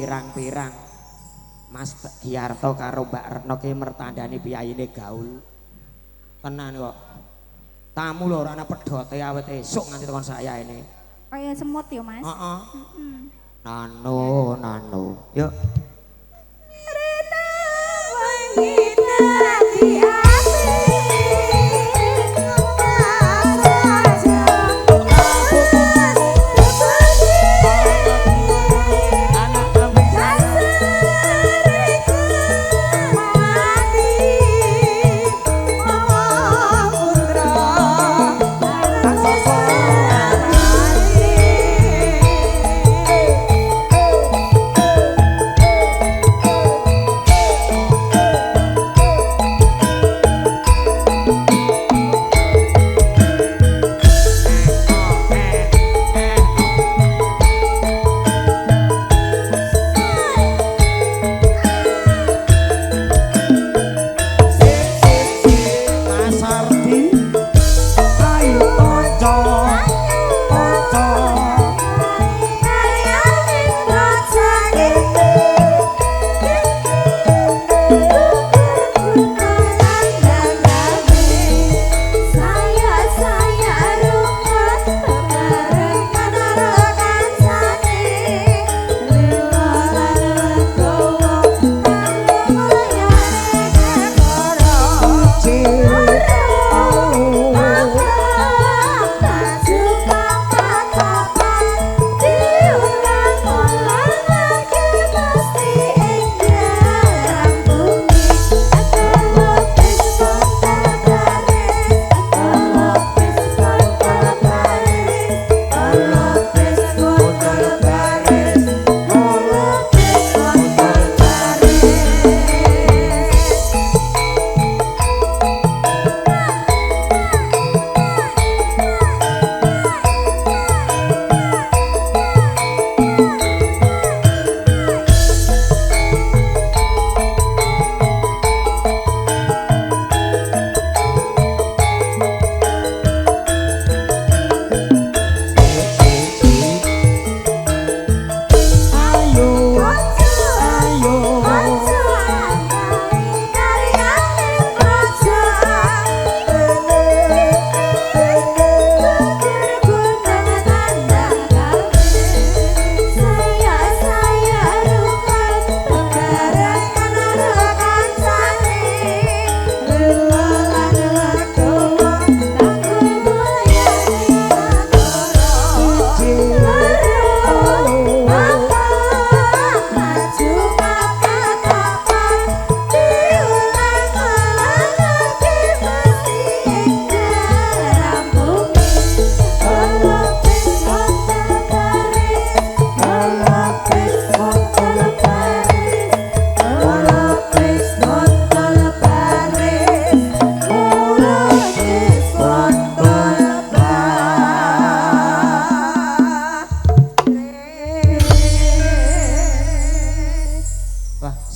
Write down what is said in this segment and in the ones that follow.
pirang-pirang Mas Giarto karo Mbak Retno ki mertandani piyayine gaul. Tenan kok. Tamu lho ora ana pedote awet esuk nganti tekan saya ini. Kaya semut ya, Mas. Heeh. Nano. Yuk.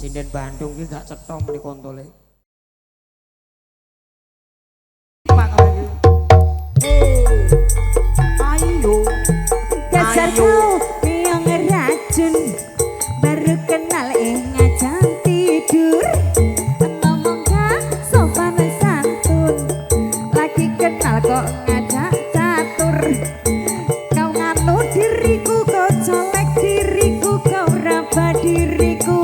Sinden Bandung ki gak cetha meni kontole. Ayo. Dasar kau yang racun baru kenal ngajak tidur ngomong gak sopan santun lagi kenal kok ngajak catur kau nganu diriku kau colek diriku kau raba diriku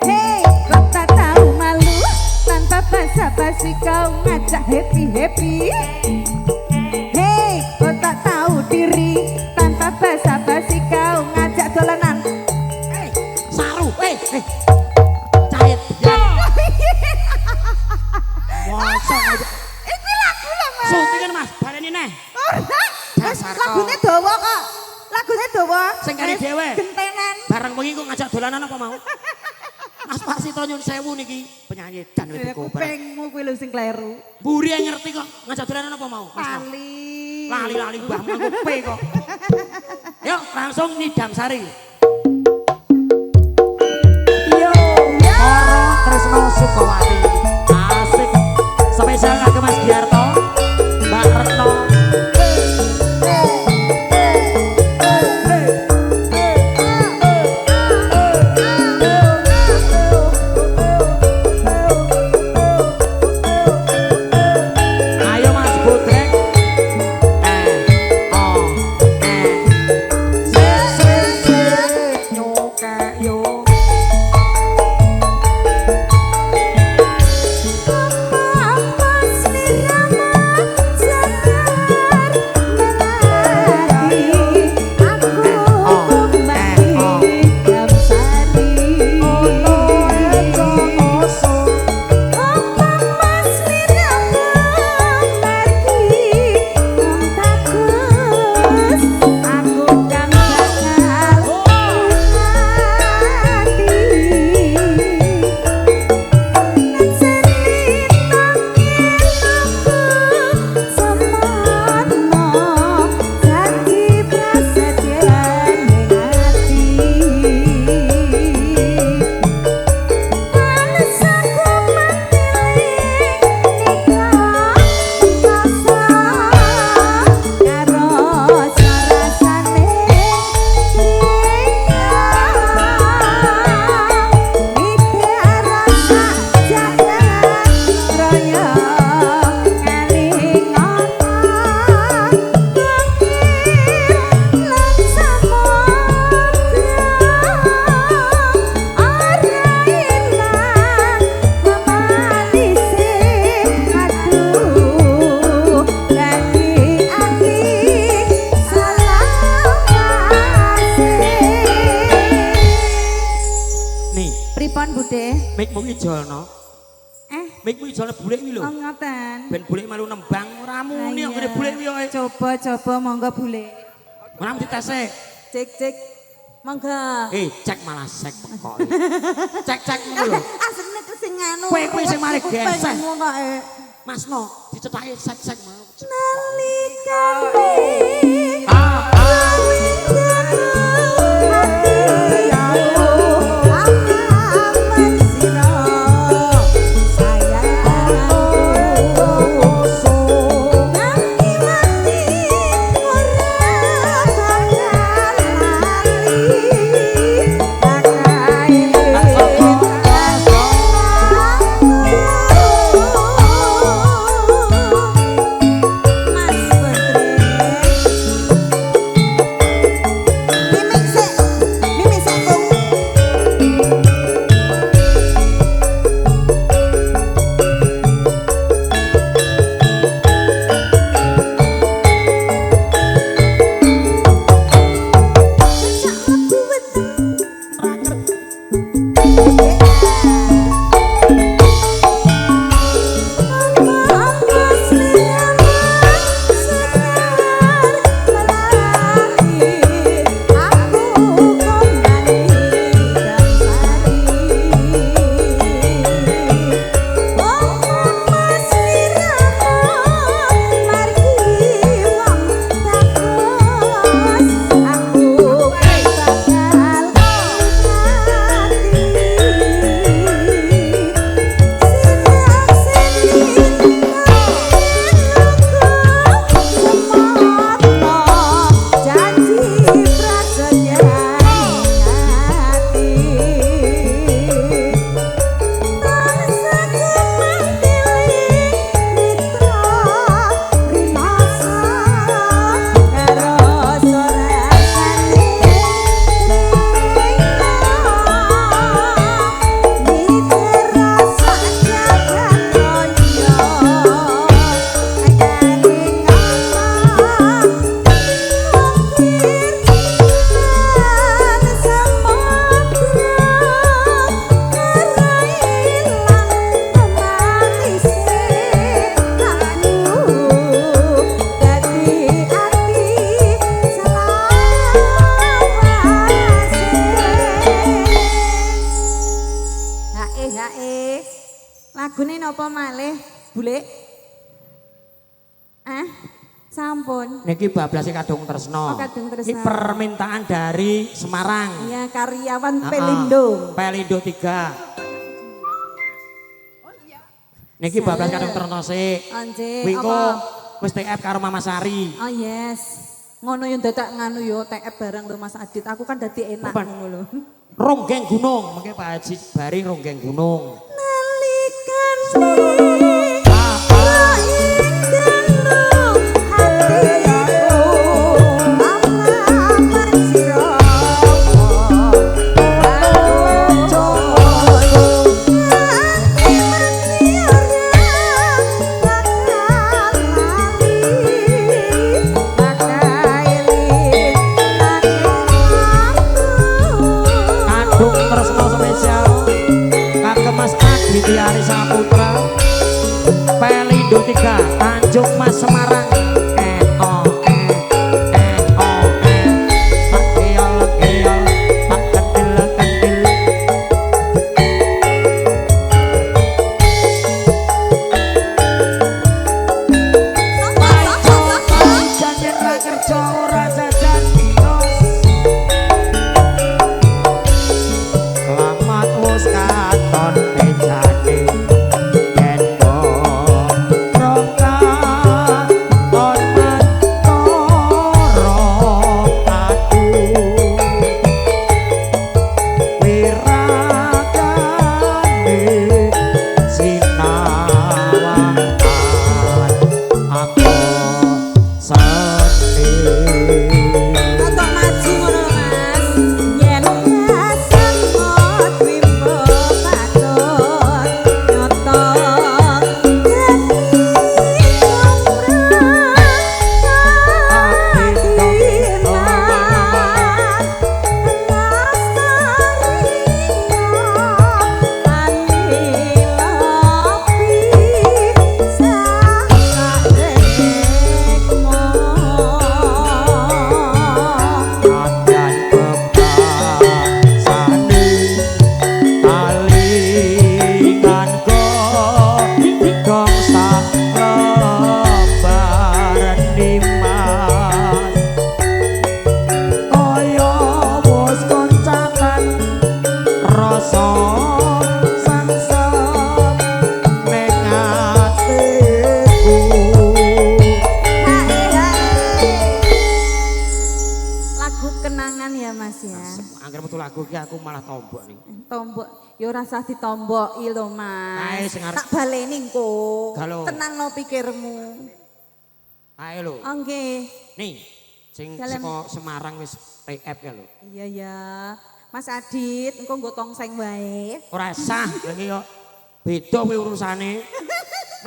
hei kau tak tahu malu tanpa basa-basi kau ngajak happy-happy hei kau tak tahu diri tanpa basa-basi kau ngajak dolanan Saru, cahit yan. Mosok aja. ini lagu loh mas Syutingan mas, baleni neh. Dasar kau. lagunya dawa kok lagunya dawa Sing kari dhewe. gentenan Bareng wengi kok ngajak dolanan apa mau? Mas Pasito nyun sewu niki penyanyi dan wetiko. kupingmu kuwi lho sing kleru Mburi yang ngerti kok ngajak dolanan apa mau? Mas Mo? kali Lali-lali mbahmu aku pe kok. Yuk langsung Nidam Sari. yo Moro Tresno Sukawati. Asik. Spesial kagem Mas Giarto, Mbak Retno. Ayo Mas Budrek. Nyokek yo. Pripun Bude? Mikmu ijolno. Mikmu ijolno bulik iki lho. Oh ngoten. Ben bulik malu nembang ora muni kok ngene bulik yo. Coba monggo Bule. Ora mesti tese. Cek. Monggo. Cek malah sek kok. Cek ngono lho. Asline ku sing anu. Kowe sing mari geseh. Ngono ae. Masno dicethaki sek mau. Nalikane Lagune napa malih, Bule? Sampun. Niki bablase Kadung Tresno. Oh, Kadung Tresno. Ini permintaan dari Semarang. Iya, karyawan Pelindo. Pelindo 3. Niki bablas Kadung Tresno sik. Anjir, Kuwi engko apa? wis TF karo Mama Sari. Oh yes. Ngono yo dadak nganu yo TF bareng lho Mas Adit. Aku kan dadi enak ngono lho. Ronggeng Gunung, mengke Pak Haji Bari Ronggeng Gunung. Nalikan Ari Saputra Pelindo 3 Tanjung Mas Semarang Pak Kiol Pak Kentil jajan ra kerja ora jajan kios selamat wis katon bejane aku malah tombok nih. Tombok, ya ora usah ditomboki lho, Mas. Ae sing arep tak baleni engko. Galo. Tenangno pikirmu. Ae lho. Oh nggih. Nih, sing Dalem. saka Semarang wis TF ya lho. Iya ya. Mas Adit, engko nggo tongseng wae. Ora sah iki kok beda kuwi urusane.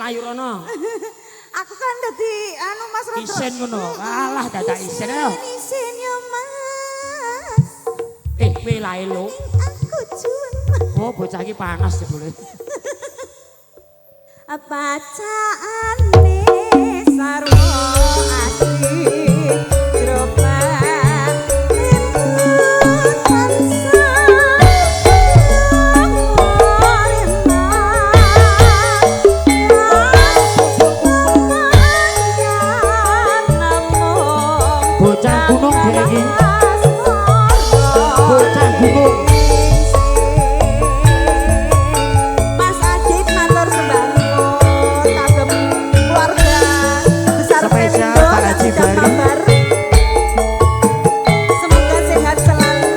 Mlayu rono. Aku kan dadi anu Mas Rodro. Isen ngono. Alah dadak isen yo. Isen yo, Mas. Kowe lae lho. Aku juan. Oh, bocah iki panas jebule. Bacaane sarwa asli jroban bocah gunung dek iki. Bocah gunung. Mas Adit matur sembah nuwun kagem keluarga besar Spesial Pelindo Pak yang Haji sudah Bari. kabar. Semoga sehat selalu.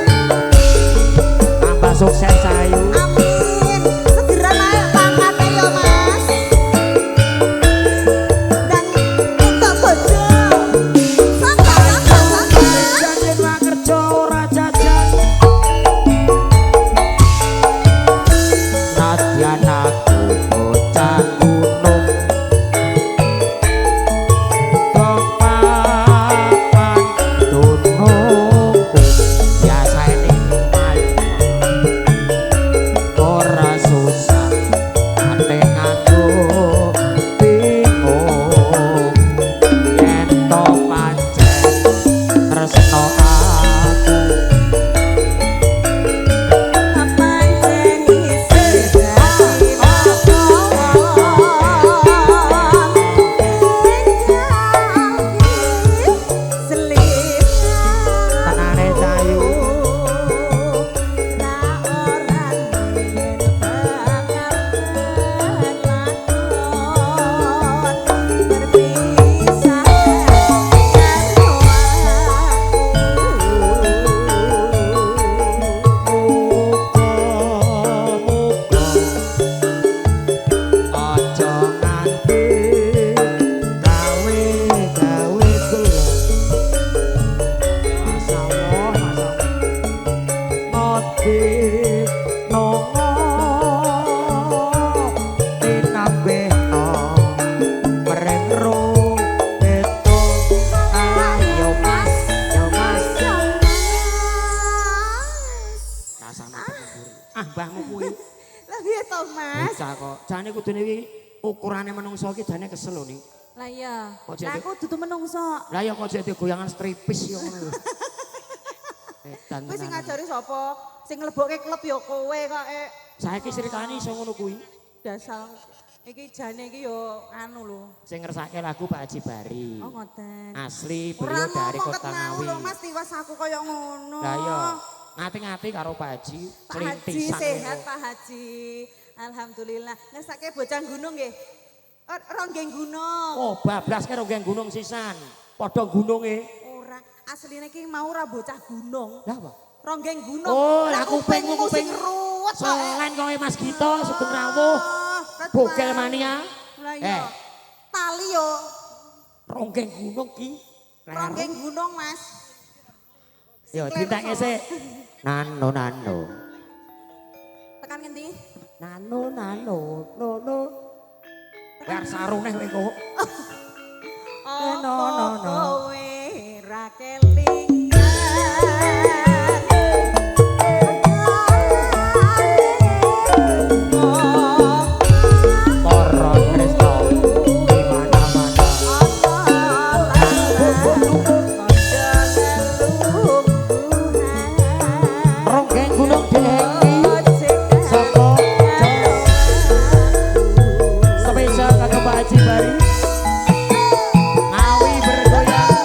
Tambah sukses sayu. Amin. Segera naik pangkatnya ya Mas. Dan untuk bojo. Sangka. Jajan ra kerja ora jajan. Nadyan aku bocah gunung. Kepapan dunungku biasa ini mayu. mati nongo tinambehno merengro itu ayo mas rasane mbahmu kuwi Lah piye to, Mas? bocah kok jane kudune iki ukurane menungso iki jane kesel lho ning Lah iya. Kok Lah jadi- aku dudu menungso. lah ya kok jadi goyangan stripis yo ngono lho edan Kuwi sing tenan. ngajari sapa? Sing nglebokke klub ya kowe kok Saiki ceritane iso ngono kuwi dasar. Iki jane iki yo anu lho. sing ngersake lagu Pak Haji Bari Oh ngoten. asli Ora beliau dari ngomong Kota ket mau Ngawi lho Mas tiwas aku kaya ngono. lah iya ngati-ngati karo Pak Haji Pak Haji celintisan sehat ngono. Pak Haji. Alhamdulillah. Ngesake bocah gunung nggih. Ronggeng gunung. Oh bablas karo geng gunung sisan padha gununge Ora, asline iki mau ora bocah gunung. lah apa Ronggeng gunung. oh Lah lah kupingmu kuping ruwet kok. selain kowe Mas Gito sugeng rawuh bogel mania Lah iya. Tali yo ronggeng gunung ki ronggeng gunung Mas. yo ditake sik nano Tekan ngendi? nano no biar sarung neh kowe kok no. Kowe ra kelingan. Koron Kristo di mana-mana ronggeng gunung dihengi saka spesial kagak Pak Haji Bari Ngawi bergoyang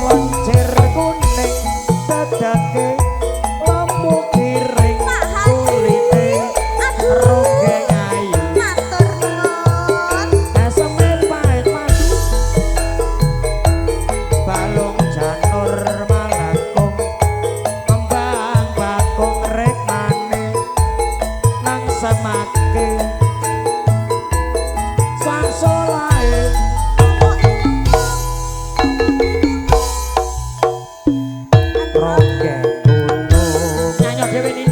Loncer kuning dadake lampu piring kulite ronggeng ayu eseme pahit madu balung janur malakung kembang bakung rek mane nang semake sangsolae ronggeng gunung nyanyi dhewe nih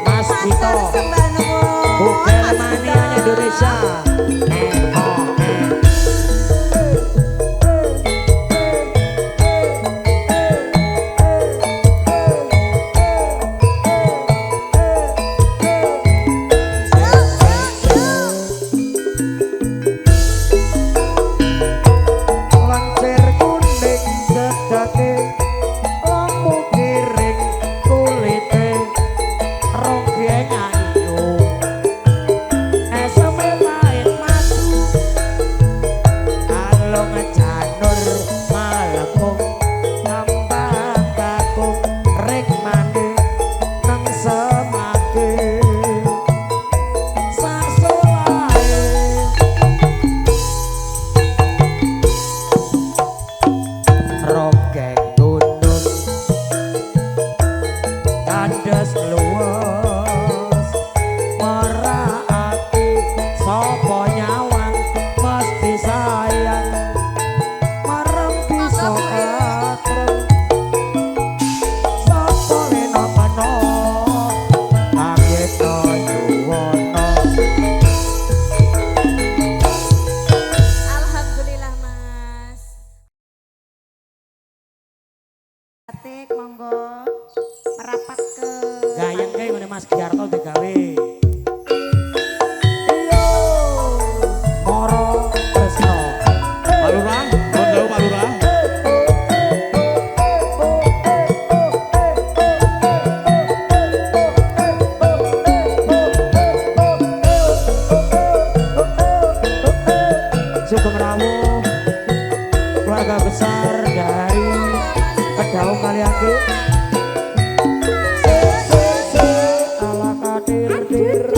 Mas Gito Bugel Mania Indonesia Loncer kuning dedake lampu piring kulite ronggeng ayu eseme pahit madu kalung janur malakung kembang bakung rek mane nang semake sasolae ronggeng gunung kandes luwes merake sapa nyawang mesti sayang marem bisa atrem sapa lenapano angit yuwana Alhamdulillah Mas. Atik monggo merapat ke gayang kayak ngene Mas Giarto digawe Moro Tresno Baluran Bondo keluarga besar dari Kedaung Kaliangge. Ala kadir dir.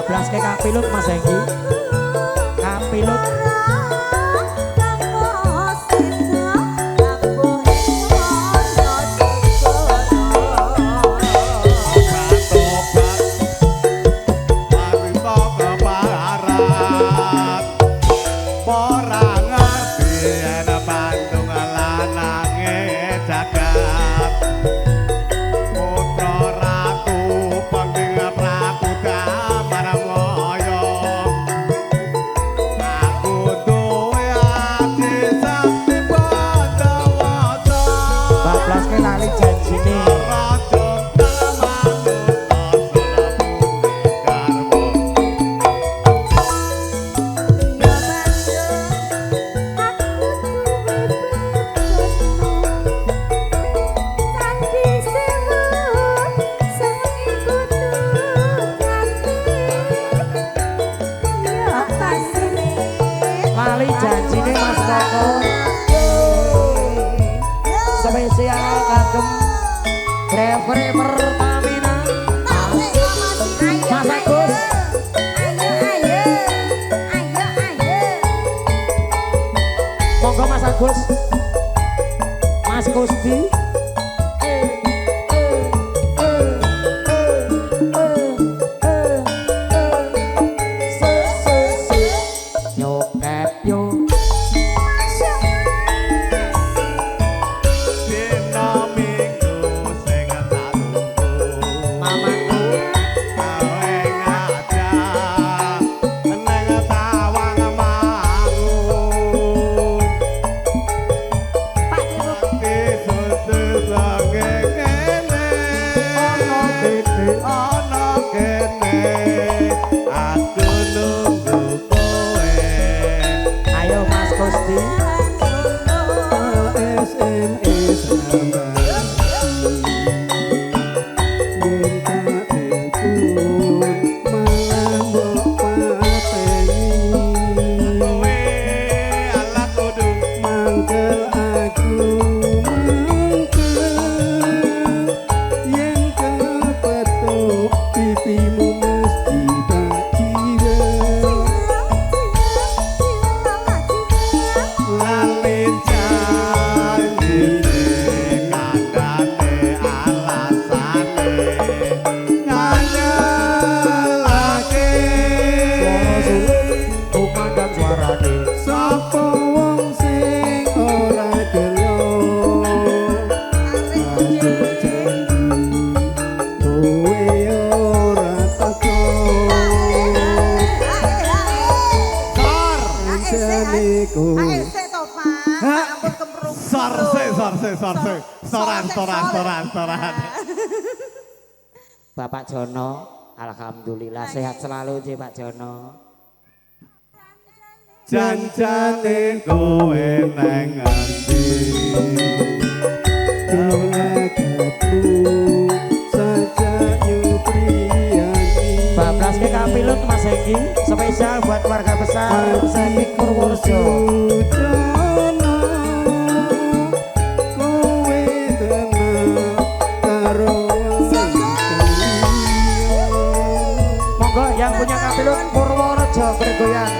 bablaske kapilut Mas Enggi kapilut lali janjine Mas Koko spesial kagem driver Pertamina Mas Agus monggo Mas Agus Mas Gusti Soran. Bapak Jono, alhamdulillah sehat selalu sih Pak Jono. Janjane kowe nang ati. Bablaske kapilut Mas Enggi spesial buat warga besar Sepik Purworejo. Yang punya kapilut Purworejo bergoyang.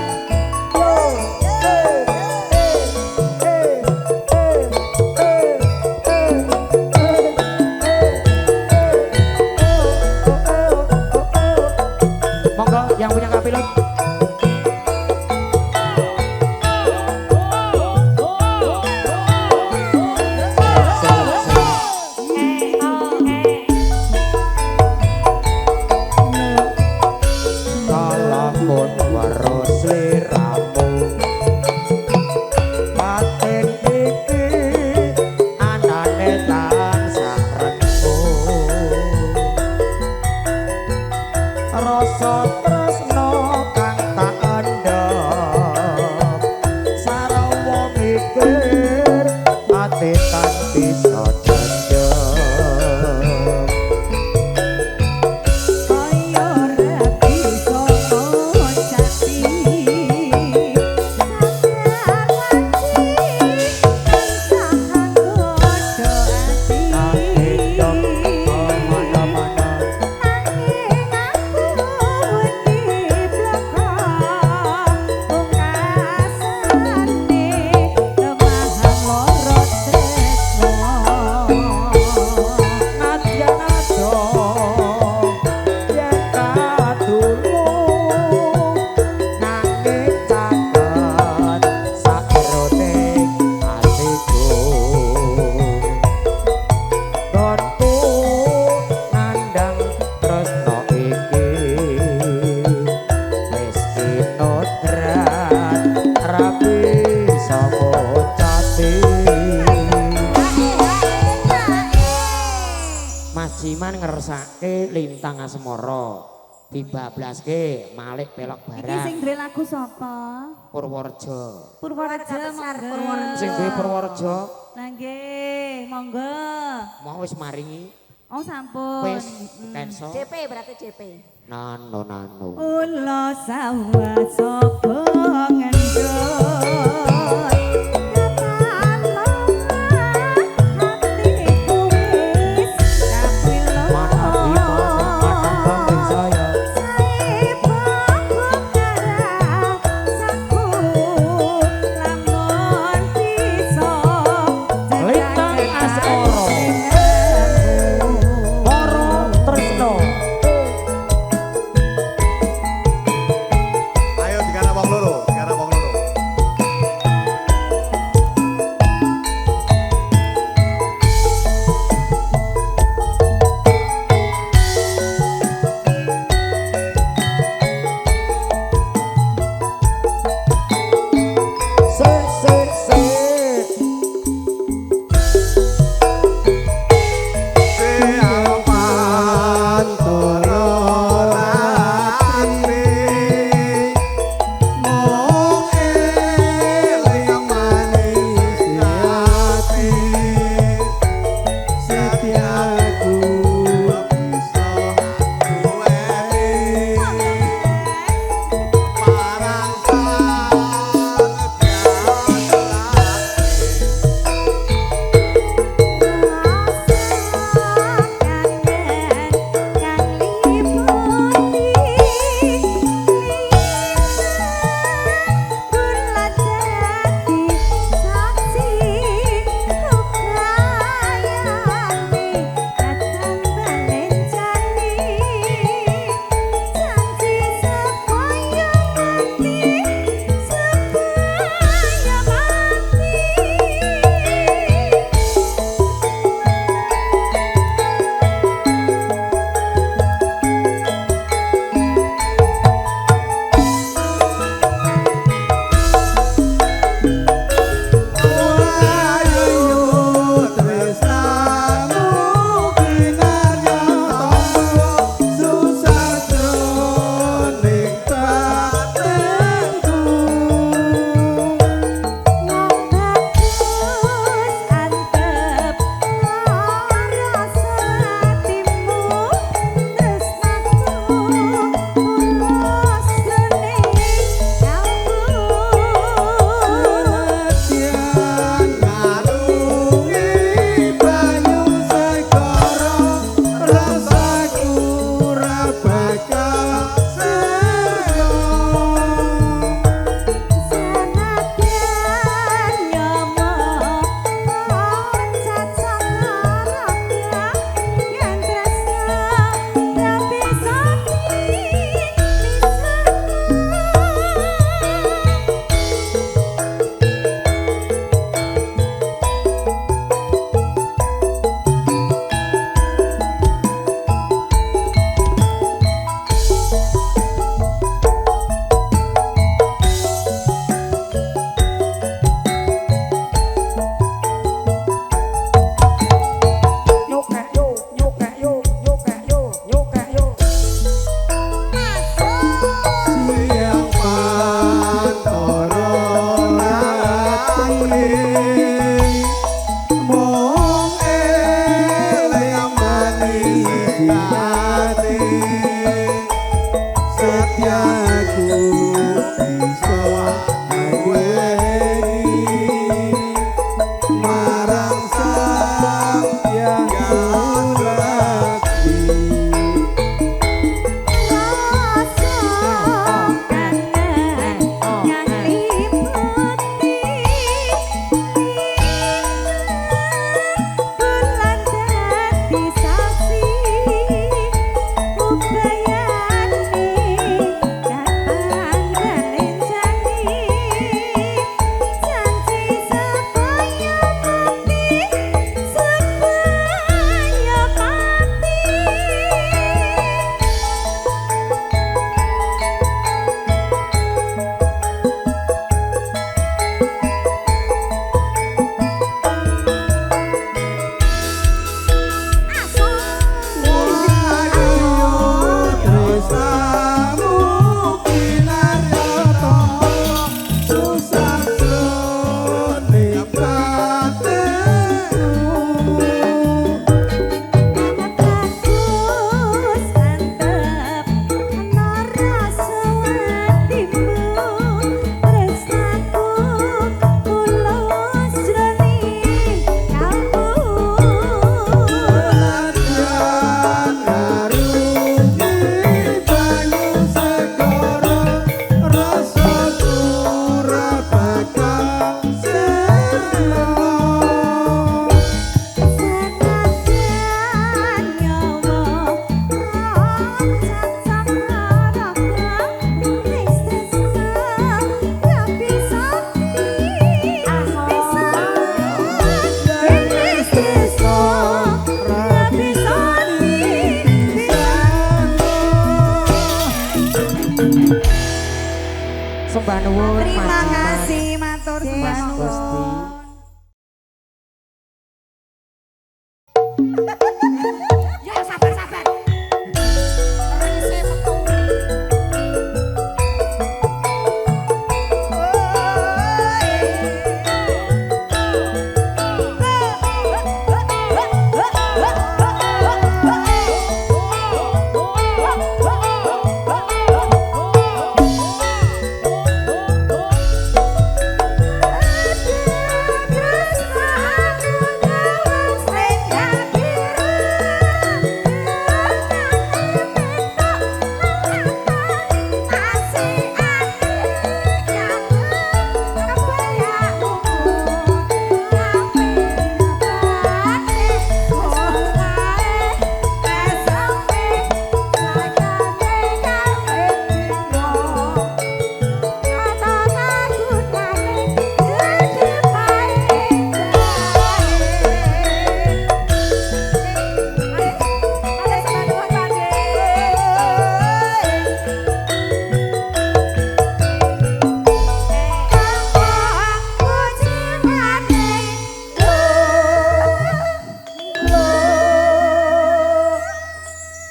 Monggo yang punya kapilut. Jiman ngersake Lintang Asmara. Dibablaske Malik Pelok Iki Barang. sing duwe lagu sapa? Purworejo. Purworejo monggo. Sing duwe Purworejo Lah nggih, monggo. mau wis maringi. Oh sampun. Wis kenso. DP berarti DP. Nano nano. Ulo sawa sapa ngendut. Ayo digarap wong loro, digarap wong loro. Ya sabar-sabar. Rese metu.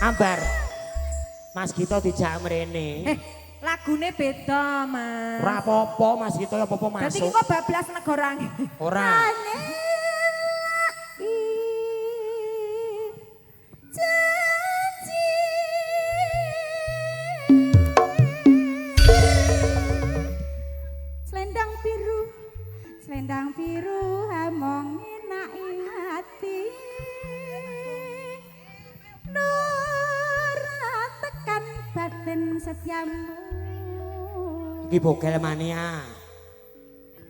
Ambar. Mas Gito dijak mrene. Lagune beda, Mas. Ora apa-apa Mas Gito ya apa-apa Berarti masuk. kok bablas negara. Ora. Selendang biru hamong enaki hati. Nur tekan batin setiamu. Iki bogel mania.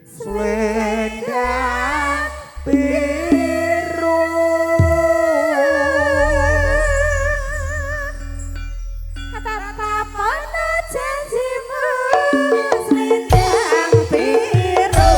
Selendang biru. Kata pono janjimu selendang biru.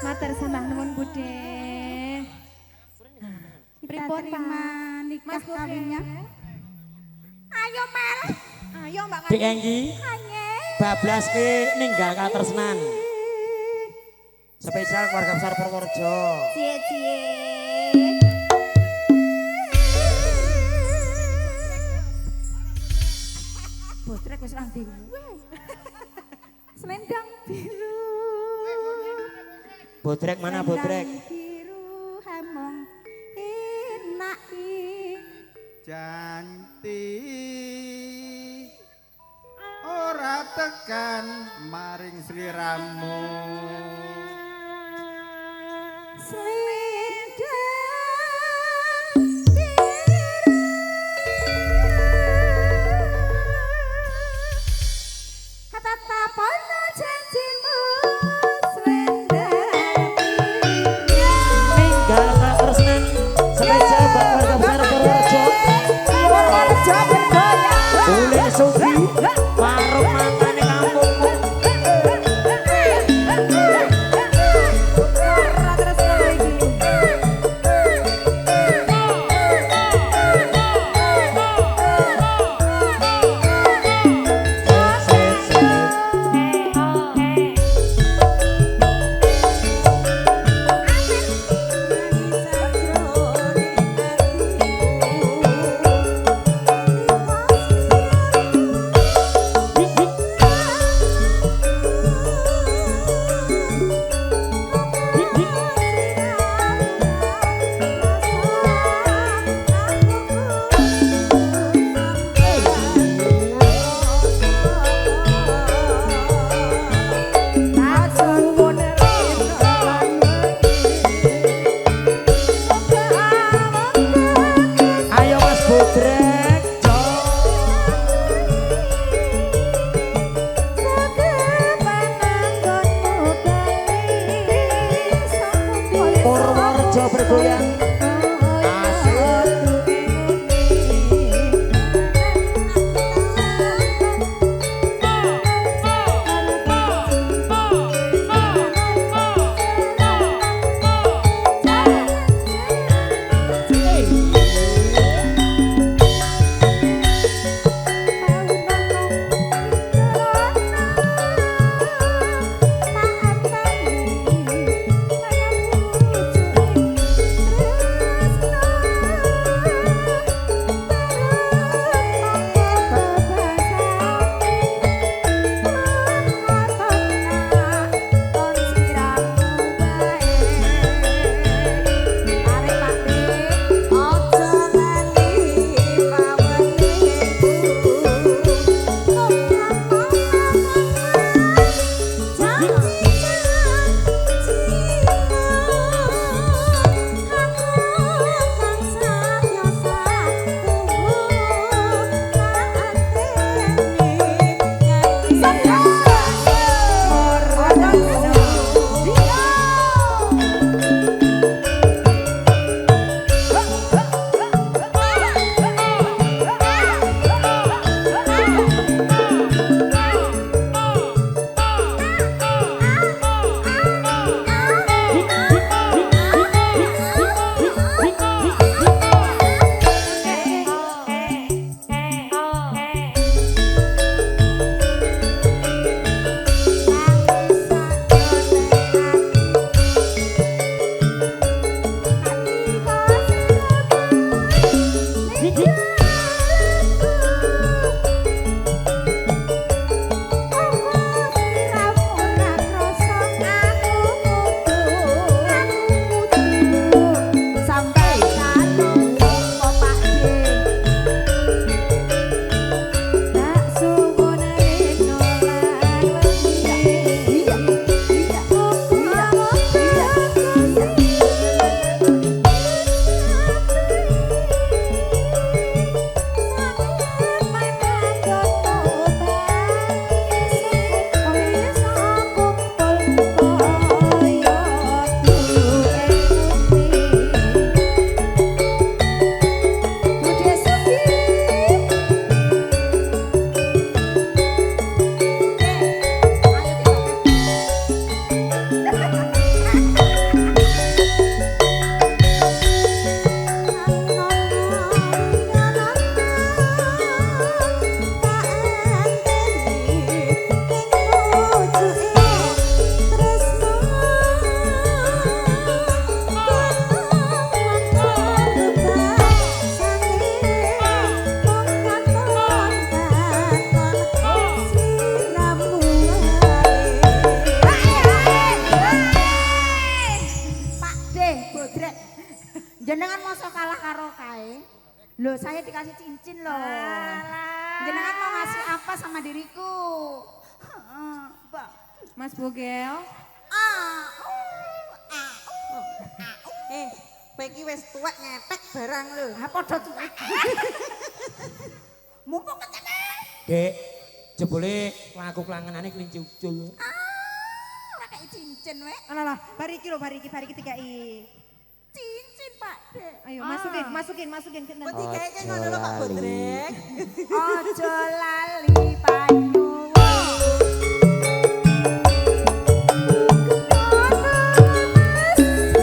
Matur sembah nuwun Budhe. Pripun Pak? Nikah kawinnya. Ayo Mel. Ayo Mbak Dik Enggi. Bablas ki ninggal katresnan. Spesial keluarga besar Purworejo. Cie-cie. Botrek wis ra dhewe. Selendang biru. Bodrek mana Bodrek? Selendang biru hamong enaki. Cantik ora tekan maring sliramu. Selendang biru. Kata tapono janjimu selendang biru. Ninggal katresnan. Spesial keluarga besar Purworejo. Purworejo bergoyang. Uli Sugi. Warung mangkane kampungmu. Loh, saya dikasih cincin loh. Jenengan mau ngasih apa sama diriku? Mbak. Mas Bogel. Kowe iki wis tuwek ngetek barang lho. Ha padha tuwek. Mumpung ketene. Dek, jebule laku kelangenane kelinci ucul. Ora kaya cincin wek. Alah, bariki tigai. Cincin, Pak Dek. Ayo masukin ke Kowe dikeke ngono lho Pak Bodrek. Ojo lali panyuwun.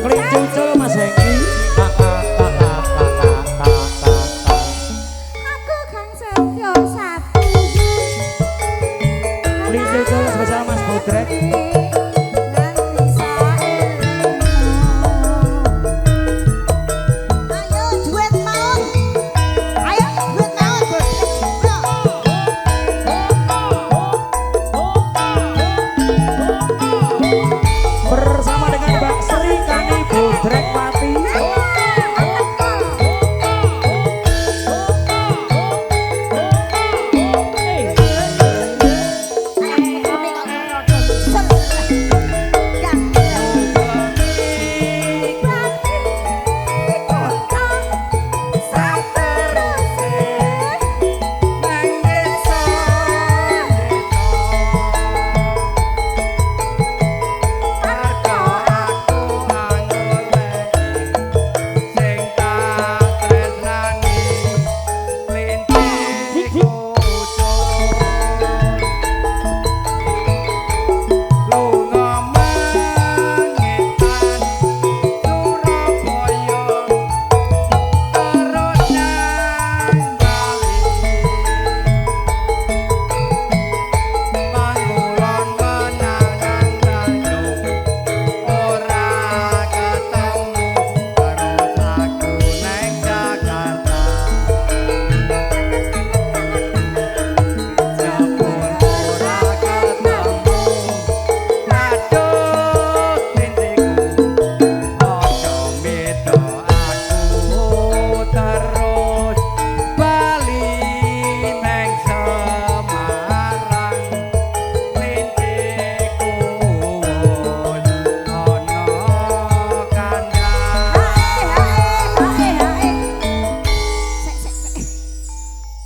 Kelinci ucul Mas Hengki. Aku kang setyo satu. Kelinci ucul spesial Mas Bodrek. Nanti saelinmu. Ayo duet maut. Ayo duet maut Bodrek. Bersama dengan Mbak Sri Kandi Bodrek Pati.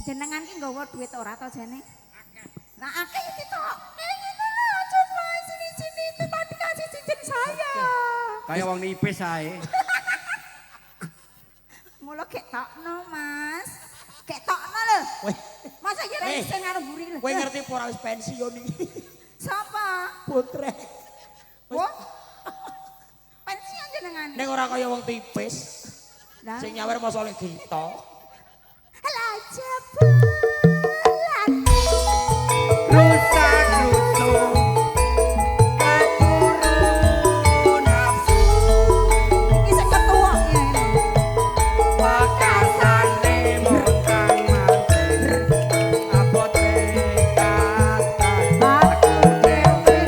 Jenengan ki nggawa duit ora to jane? Lah akeh iki tok. Ngene lho, coba sini-sini itu tadi kasih cincin saya. Kayak wong nipis ae. Mula ketokno, Mas. Ketokno lho. Weh, Masa ya Eh, sing karo mburi lho. kowe ngerti apa ora wis pensiun iki? Sapa? Bodrek. Wah. Pensiun jenengan. Ning ora kaya wong tipis. Lah. Sing nyawer mosok lek kita. Lah jebulan. Rusak rusuh. Keburu nafsu. Iki sing ketua ngene. Pakasane montang manten. Abote kata. Aku dhewe.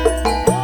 Aku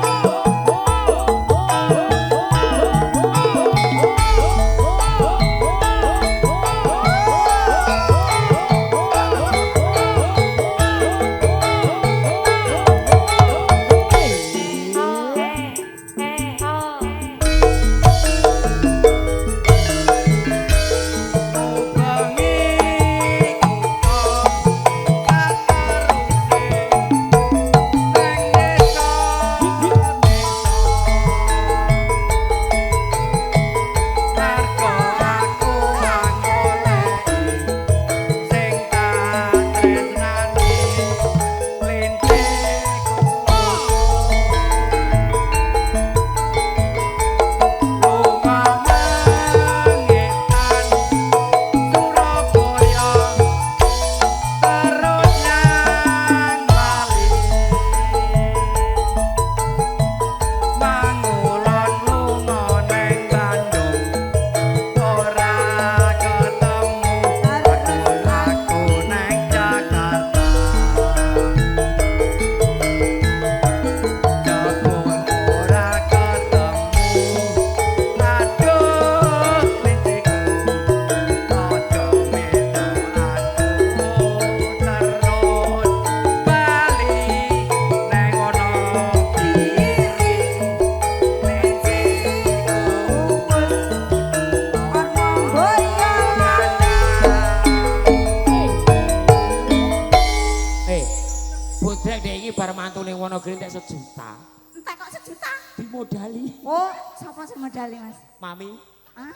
Bodrek dek iki bar mantune Wonogiri entek 1 juta. Entek kok 1 juta. Dimodali. Oh, sapa sing modali, Mas? Mami. Hah?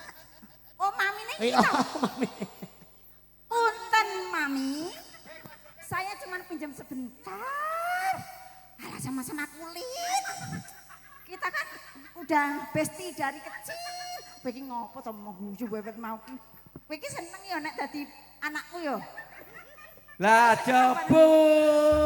Oh, mami nih Iya, kita. mami. Punten, mami. Saya cuma pinjam sebentar. Alah sama-sama kulit. Kita kan udah bestie dari kecil. Bagi ngopo to mau guyu bebet mau ki. Kowe iki seneng ya nek dadi anakku ya. Lah jebulan